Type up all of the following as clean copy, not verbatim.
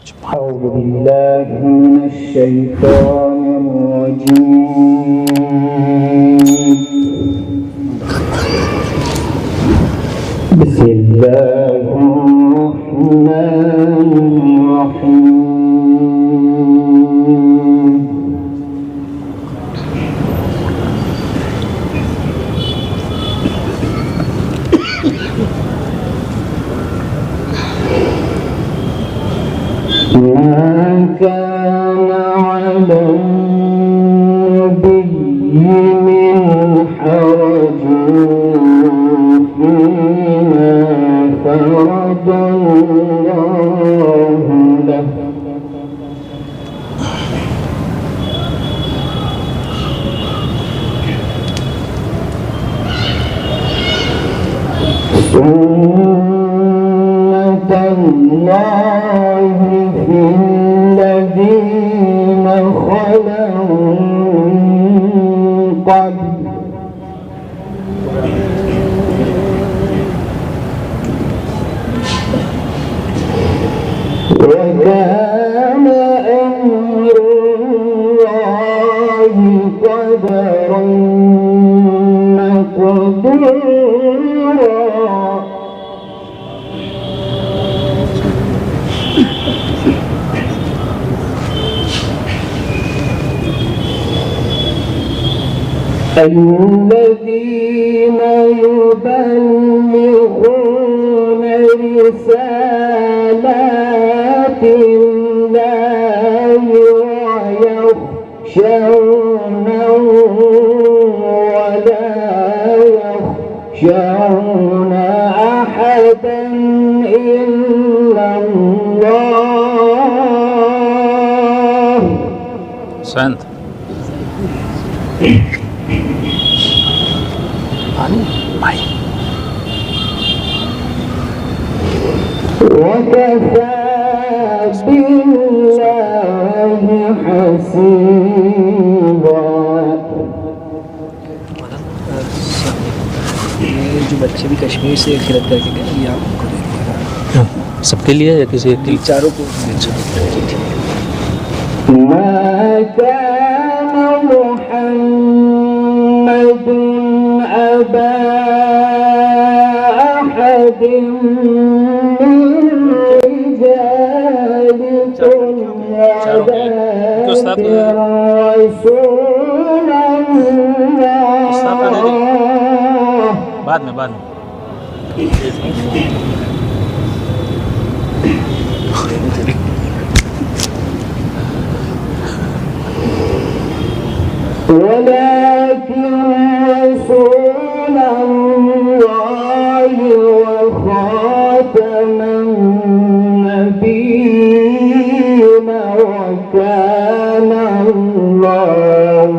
أعوذ بالله من الشيطان الرجيم. بسم الله الرحمن الرحيم. ما كان على النبي من حرج فيما فرض الله له سنة الله في الذين خلوا من قبل وكان أمر الله قدرا مقدورا. الذين يبلغون رسالات الله ويخشونه ولا يخشون أحدا إلا الله. أحسنت. وكفى بالله حسيبا. जो बच्चे भी कश्मीर से खिलत करके गए ये आपको दे दिया सबके लिए या किसी एक के लिए? चारों को। ما كان محمد أبا أحد من رجالكم ولكن رسول الله. बाद में ولكن رسول الله وخاتم النبيين وكان الله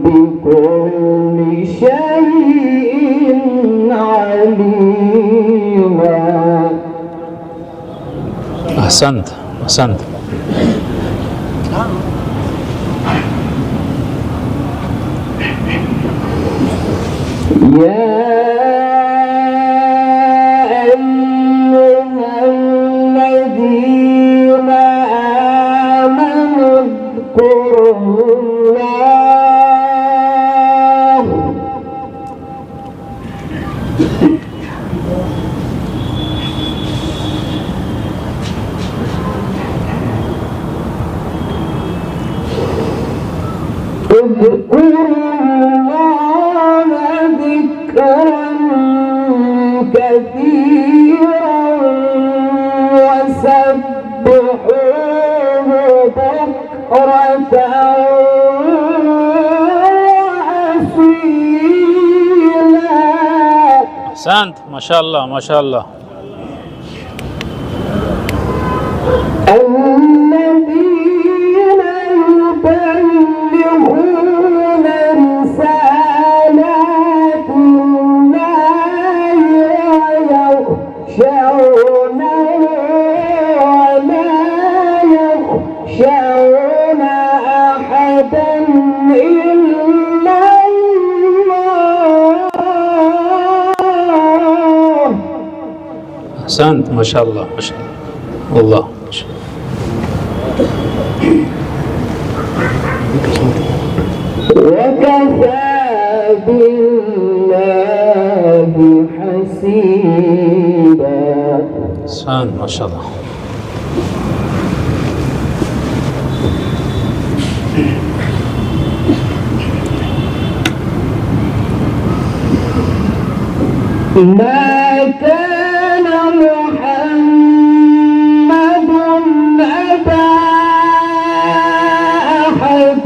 بكل شيء عليما. أحسنت. يا أيها الذين آمنوا اذكروا الله ذكرا كثيرا وسبحوه بكرة وأصيلا. أحسنت. ما شاء الله. الذين يبلغون رسالات الله ويخشونه ولا يخشون أحدا إلا الله. أحسنت. ما شاء الله والله ما شاء الله. وكفى بالله حسيبا. أحسنت ما شاء الله. ما كان محمد أبا أحد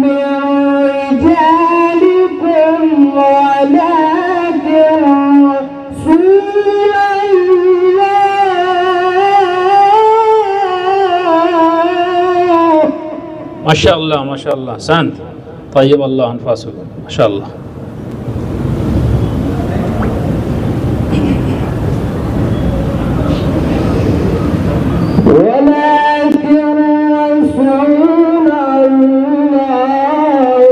من رجالكم ولكن رسول الله. ما شاء الله ما شاء الله. أحسنت. طيب الله أنفاسكم ما شاء الله. ولكن رسول الله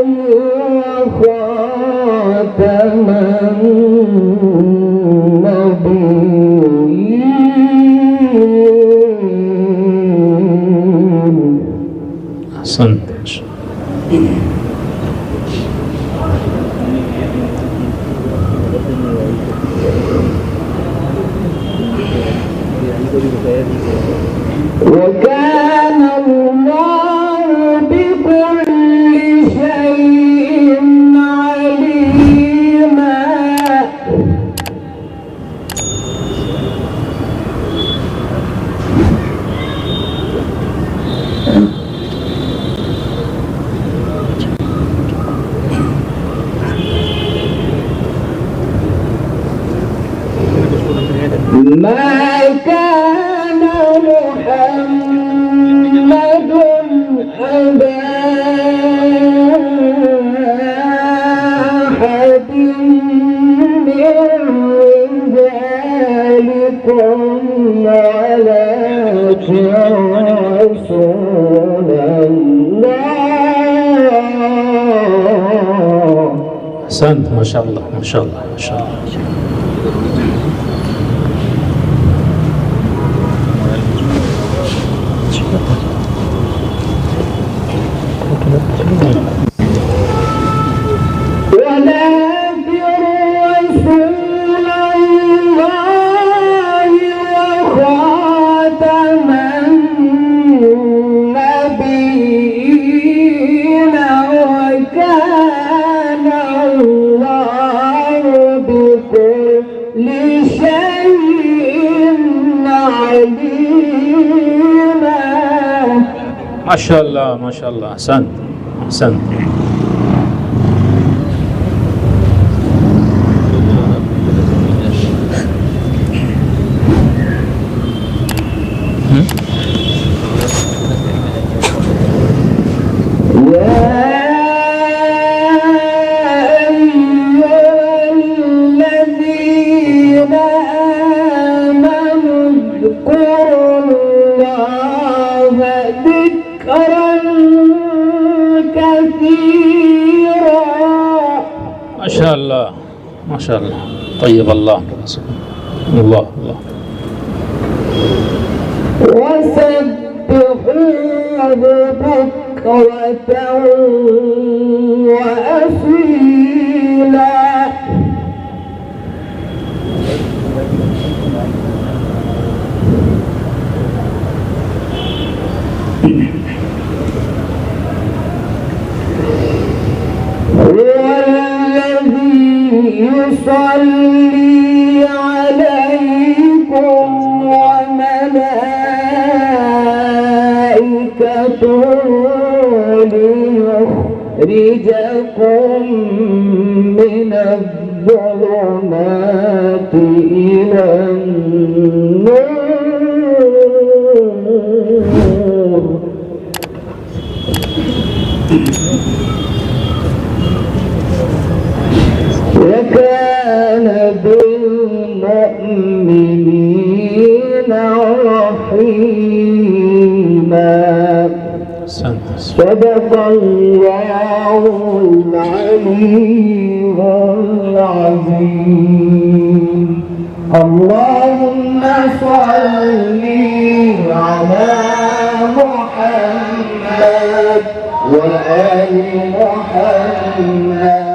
وخاتم النبيين. أحسنت. وكان الله بكل شيء عليما. ما كان محمد أبا أحد من رجالكم ولكن رسول الله. أحسنت ما شاء الله ما شاء الله ما شاء الله. ولكن رسول الله وخاتم النبيين. وكان الله بكل شيء عليما. ما شاء الله ما شاء الله. أحسنت أحسنت. الذين آمنوا اذكروا الله ذكرا كثيرا. ما شاء الله ما شاء الله. طيب الله الله الله. وسبحوه بكرة وأصيلا. هو الذي يصلي عليكم وملائكته ليخرجكم من الظلمات إلى النور. وكان بالمؤمنين رحيما. صدق الله العلي العظيم. اللهم صل على محمد وآل محمد।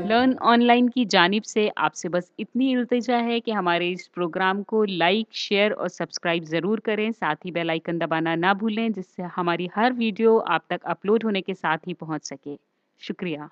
लर्न ऑनलाइन की जानिब से आपसे बस इतनी इल्तिजा है कि हमारे इस प्रोग्राम को लाइक, शेयर और सब्सक्राइब ज़रूर करें। साथ ही बेल आइकन दबाना ना भूलें, जिससे हमारी हर वीडियो आप तक अपलोड होने के साथ ही पहुंच सके। शुक्रिया।